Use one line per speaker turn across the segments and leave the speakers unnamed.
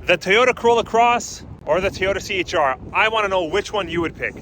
The Toyota Corolla Cross or the Toyota CHR? I want to know which one you would pick.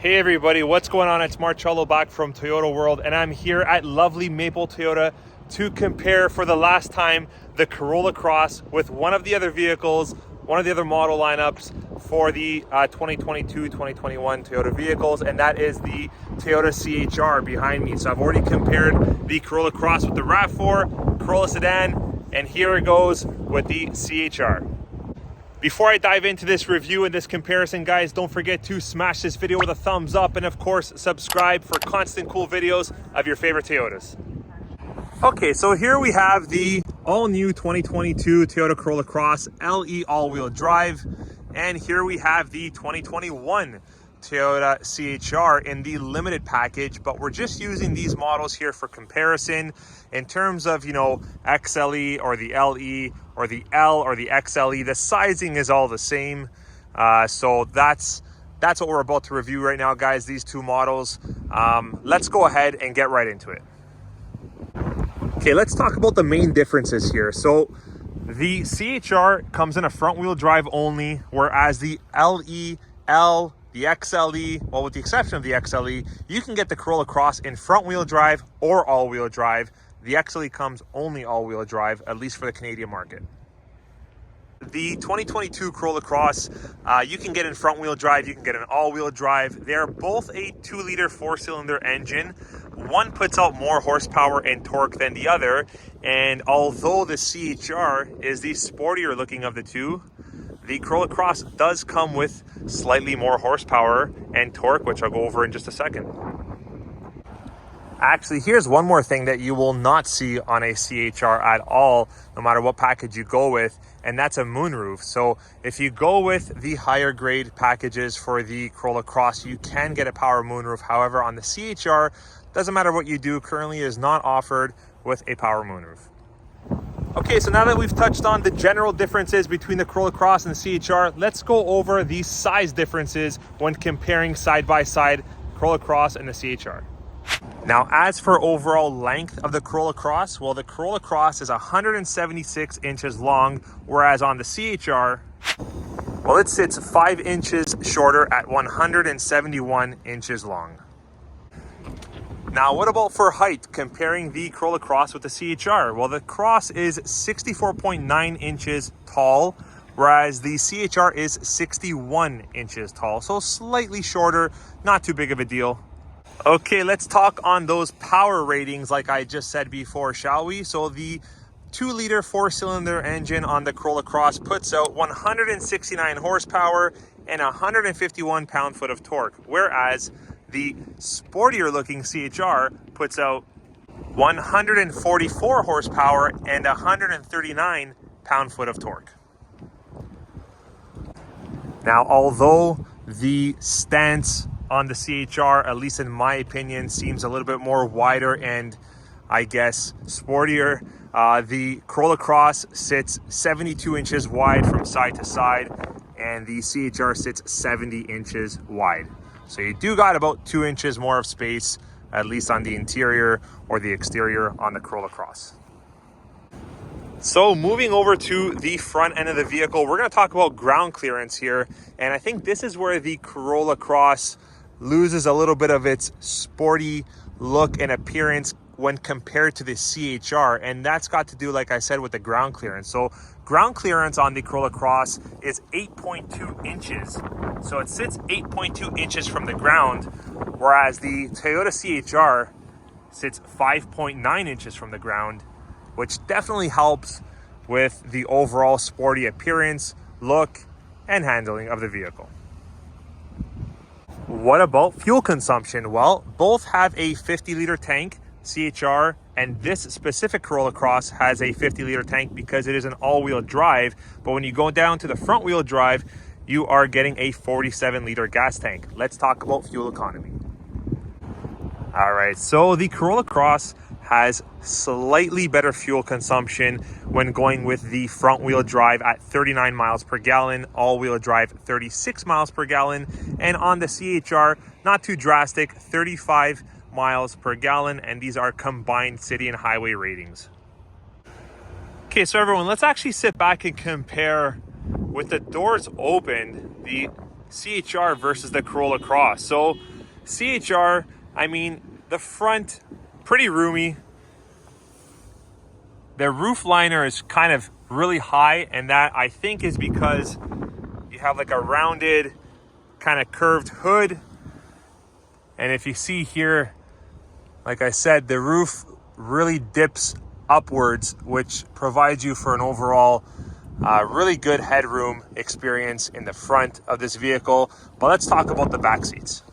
Hey everybody, what's going on? It's Marcello back from Toyota World, and I'm here at lovely Maple Toyota to compare for the last time the Corolla Cross with one of the other vehicles, one of the other model lineups for the 2022-2021 Toyota vehicles, and that is the Toyota CHR behind me. So I've already compared the Corolla Cross with the RAV4, Corolla Sedan, and here it goes with the CHR. Before I dive into this review and this comparison, guys, don't forget to smash this video with a thumbs up and of course subscribe for constant cool videos of your favorite Toyotas. Okay, so here we have the all-new 2022 Toyota Corolla Cross LE all-wheel drive, and here we have the 2021 Toyota CHR in the limited package, but we're just using these models here for comparison in terms of, you know, XLE or the LE or the L or the XLE. The sizing is all the same. So that's what we're about to review right now, guys, these two models. Let's go ahead and get right into it. Okay, let's talk about the main differences here. So the CHR comes in a front wheel drive only, whereas the LE, L, the XLE, well, with the exception of the XLE, you can get the Corolla Cross in front wheel drive or all wheel drive. The XLE comes only all wheel drive, at least for the Canadian market. The 2022 Corolla Cross, you can get in front wheel drive, you can get an all wheel drive. They're both a 2-liter 4-cylinder engine. One puts out more horsepower and torque than the other. And although the CHR is the sportier looking of the two, the Corolla Cross does come with slightly more horsepower and torque, which I'll go over in just a second. Actually, here's one more thing that you will not see on a CHR at all, no matter what package you go with, and that's a moonroof. So if you go with the higher grade packages for the Corolla Cross, you can get a power moonroof. However, on the CHR, doesn't matter what you do, currently is not offered with a power moonroof. Okay, so now that we've touched on the general differences between the Corolla Cross and the CHR, let's go over the size differences when comparing side by side Corolla Cross and the CHR. Now, as for overall length of the Corolla Cross, well, the Corolla Cross is 176 inches long, whereas on the CHR, well, it sits 5 inches shorter at 171 inches long. Now, what about for height, comparing the Corolla Cross with the CHR? Well, the Cross is 64.9 inches tall, whereas the CHR is 61 inches tall. So slightly shorter, not too big of a deal. Okay, let's talk on those power ratings like I just said before, shall we? So the 2-liter 4-cylinder engine on the Corolla Cross puts out 169 horsepower and 151 pound-foot of torque, whereas the sportier looking CHR puts out 144 horsepower and 139 pound-foot of torque. Now, although the stance on the CHR, at least in my opinion, seems a little bit more wider and I guess sportier, the Corolla Cross sits 72 inches wide from side to side, and the CHR sits 70 inches wide. So you do got about 2 inches more of space, at least on the interior or the exterior on the Corolla Cross. So moving over to the front end of the vehicle, we're going to talk about ground clearance here. And I think this is where the Corolla Cross loses a little bit of its sporty look and appearance when compared to the CHR, and that's got to do, like I said, with the ground clearance. So ground clearance on the Corolla Cross is 8.2 inches. So it sits 8.2 inches from the ground, whereas the Toyota CHR sits 5.9 inches from the ground, which definitely helps with the overall sporty appearance, look, and handling of the vehicle. What about fuel consumption? Well, both have a 50-liter tank, CHR, and this specific Corolla Cross has a 50-liter tank because it is an all-wheel drive. But when you go down to the front-wheel drive, you are getting a 47-liter gas tank. Let's talk about fuel economy. All right, so the Corolla Cross has slightly better fuel consumption when going with the front wheel drive at 39 miles per gallon, all wheel drive 36 miles per gallon, and on the CHR, not too drastic, 35 miles per gallon, and these are combined city and highway ratings. Okay, so everyone, let's actually sit back and compare with the doors open, the CHR versus the Corolla Cross. So CHR, I mean, the front, pretty roomy. The roof liner is kind of really high, and that I think is because you have like a rounded kind of curved hood. And if you see here, like I said, the roof really dips upwards, which provides you for an overall really good headroom experience in the front of this vehicle. But let's talk about the back seats.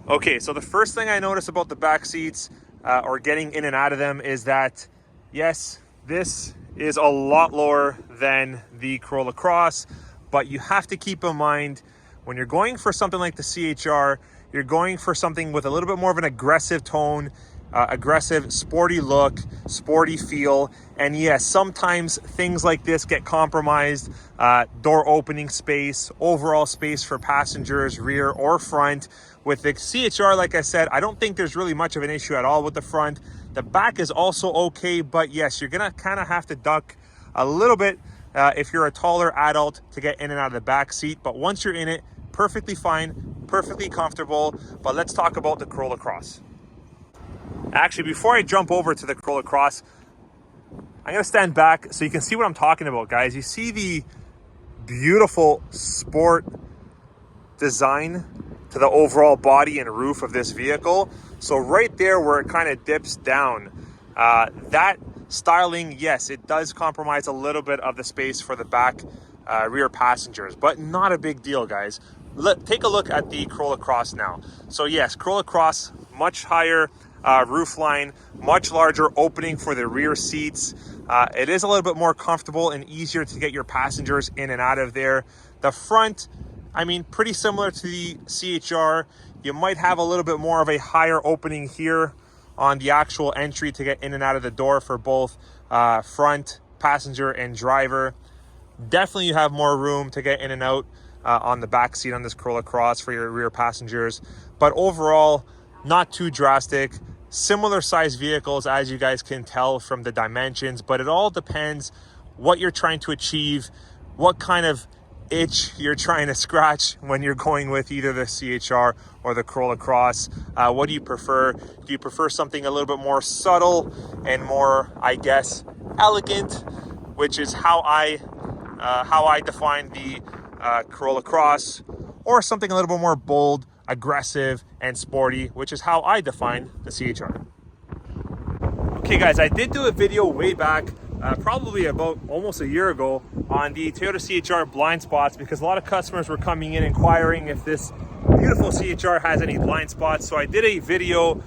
Okay, so the first thing I notice about the back seats or getting in and out of them is that, yes, this is a lot lower than the Corolla Cross, but you have to keep in mind when you're going for something like the CHR, you're going for something with a little bit more of an aggressive tone, aggressive, sporty look, sporty feel. And yes, sometimes things like this get compromised. Door opening space, overall space for passengers, rear or front. With the CHR, like I said, I don't think there's really much of an issue at all with the front. The back is also okay, but yes, you're gonna kind of have to duck a little bit if you're a taller adult to get in and out of the back seat. But once you're in it, perfectly fine, perfectly comfortable. But let's talk about the Corolla Cross. Actually, before I jump over to the Corolla Cross, I'm gonna stand back so you can see what I'm talking about, guys. You see the beautiful sport design to the overall body and roof of this vehicle. So right there where it kind of dips down, that styling, yes, it does compromise a little bit of the space for the back rear passengers, but not a big deal, guys. Take a look at the Corolla Cross now. So yes, Corolla Cross, much higher roof line, much larger opening for the rear seats. It is a little bit more comfortable and easier to get your passengers in and out of there. The front, I mean, pretty similar to the CHR. You might have a little bit more of a higher opening here on the actual entry to get in and out of the door for both front passenger and driver. Definitely you have more room to get in and out on the back seat on this Corolla Cross for your rear passengers. But overall, not too drastic. Similar size vehicles, as you guys can tell from the dimensions, but it all depends what you're trying to achieve, what kind of itch you're trying to scratch when you're going with either the CHR or the Corolla Cross. What do you prefer? Do you prefer something a little bit more subtle and more, I guess, elegant, which is how I define the Corolla Cross, or something a little bit more bold, aggressive, and sporty, which is how I define the CHR. Okay guys, I did do a video way back, probably about almost a year ago, on the Toyota CHR blind spots, because a lot of customers were coming in inquiring if this beautiful CHR has any blind spots. So I did a video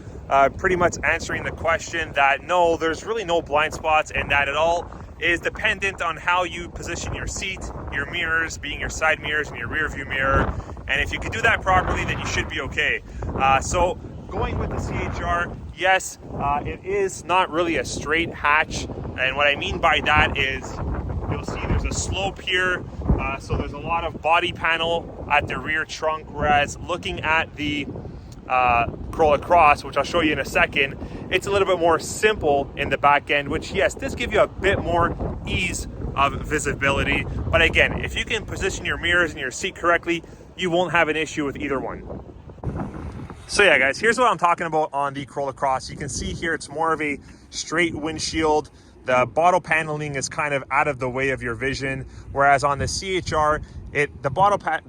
pretty much answering the question that no, there's really no blind spots, and that it all is dependent on how you position your seat, your mirrors being your side mirrors and your rear view mirror. And if you can do that properly, then you should be okay. So going with the CHR, yes, it is not really a straight hatch. And what I mean by that is you'll see there's a slope here. So there's a lot of body panel at the rear trunk, whereas looking at the Corolla Cross, which I'll show you in a second, it's a little bit more simple in the back end, which yes, does give you a bit more ease of visibility. But again, if you can position your mirrors and your seat correctly, you won't have an issue with either one. So yeah guys, here's what I'm talking about on the Corolla Cross. You can see here it's more of a straight windshield. The bottle paneling is kind of out of the way of your vision, whereas on the CHR, the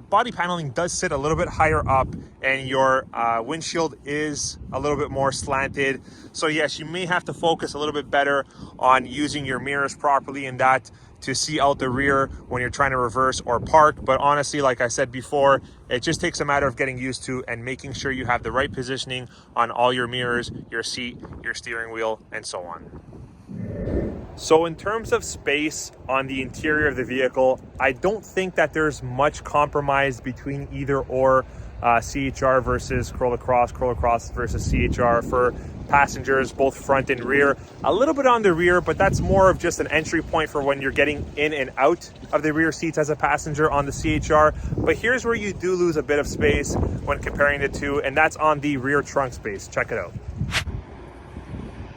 body paneling does sit a little bit higher up, and your windshield is a little bit more slanted. So yes, you may have to focus a little bit better on using your mirrors properly, and that to see out the rear when you're trying to reverse or park. But honestly, like I said before, it just takes a matter of getting used to and making sure you have the right positioning on all your mirrors, your seat, your steering wheel, and so on. So in terms of space on the interior of the vehicle, I don't think that there's much compromise between either or. CHR versus Corolla Cross versus CHR for passengers, both front and rear. A little bit on the rear, but that's more of just an entry point for when you're getting in and out of the rear seats as a passenger on the CHR. But here's where you do lose a bit of space when comparing the two, and that's on the rear trunk space. Check it out.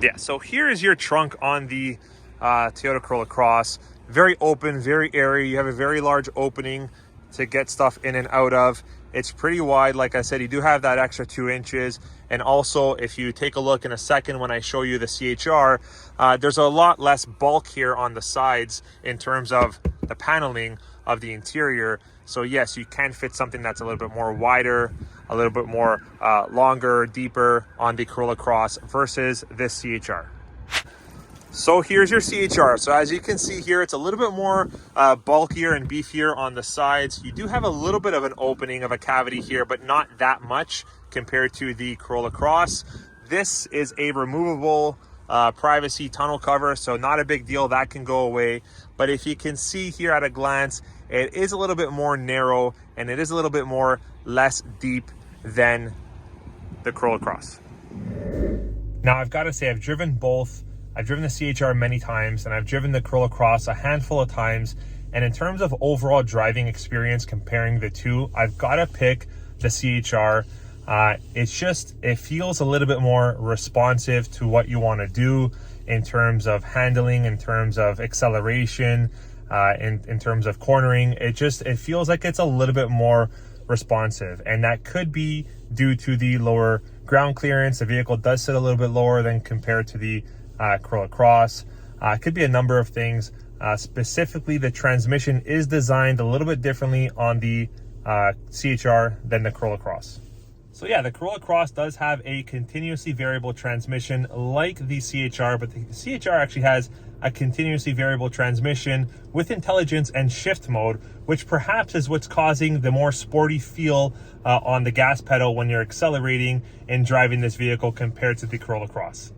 Yeah, so here is your trunk on the Toyota Corolla Cross. Very open, very airy. You have a very large opening to get stuff in and out of. It's pretty wide. Like I said, you do have that extra 2 inches. And also, if you take a look in a second when I show you the CHR, there's a lot less bulk here on the sides in terms of the paneling of the interior. So yes, you can fit something that's a little bit more wider, a little bit more longer, deeper on the Corolla Cross versus this CHR. So here's your CHR. So as you can see here, it's a little bit more bulkier and beefier on the sides. You do have a little bit of an opening of a cavity here, but not that much compared to the Corolla Cross. This is a removable privacy tunnel cover, so not a big deal. That can go away. But if you can see here at a glance, it is a little bit more narrow and it is a little bit more less deep than the Corolla Cross. Now I've got to say, I've driven both. I've driven the CHR many times and I've driven the Corolla Cross a handful of times. And in terms of overall driving experience comparing the two, I've got to pick the CHR. It feels a little bit more responsive to what you want to do in terms of handling, in terms of acceleration, in terms of cornering. It feels like it's a little bit more responsive, and that could be due to the lower ground clearance. The vehicle does sit a little bit lower than compared to the Corolla Cross. It could be a number of things. Specifically, the transmission is designed a little bit differently on the CHR than the Corolla Cross. So yeah, the Corolla Cross does have a continuously variable transmission like the CHR, but the CHR actually has a continuously variable transmission with intelligence and shift mode, which perhaps is what's causing the more sporty feel on the gas pedal when you're accelerating and driving this vehicle compared to the Corolla Cross.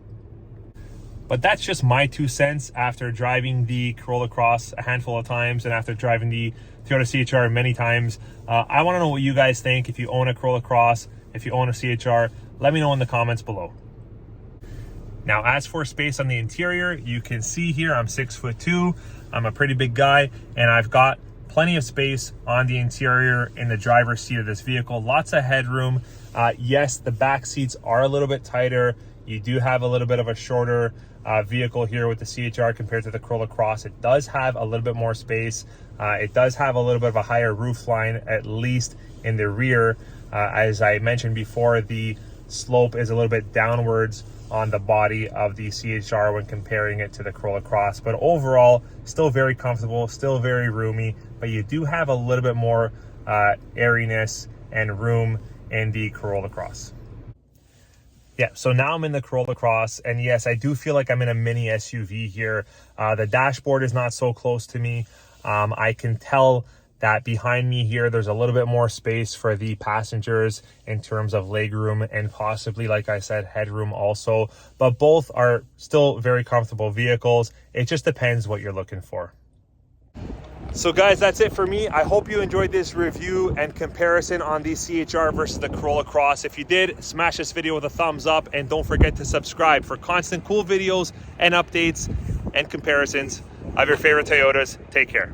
But that's just my 2 cents after driving the Corolla Cross a handful of times and after driving the Toyota CHR many times. I want to know what you guys think. If you own a Corolla Cross, if you own a CHR, let me know in the comments below. Now, as for space on the interior, you can see here I'm 6'2". I'm a pretty big guy, and I've got plenty of space on the interior in the driver's seat of this vehicle. Lots of headroom. Yes, the back seats are a little bit tighter. You do have a little bit of a shorter vehicle here with the CHR compared to the Corolla Cross. It does have a little bit more space. It does have a little bit of a higher roof line, at least in the rear. As I mentioned before, the slope is a little bit downwards on the body of the CHR when comparing it to the Corolla Cross. But overall, still very comfortable, still very roomy, but you do have a little bit more airiness and room in the Corolla Cross. Yeah, so now I'm in the Corolla Cross, and yes, I do feel like I'm in a mini SUV here. The dashboard is not so close to me. I can tell that behind me here, there's a little bit more space for the passengers in terms of legroom and possibly, like I said, headroom also. But both are still very comfortable vehicles. It just depends what you're looking for. So guys, that's it for me. I hope you enjoyed this review and comparison on the CHR versus the Corolla Cross. If you did, smash this video with a thumbs up and don't forget to subscribe for constant cool videos and updates and comparisons of your favorite Toyotas. Take care.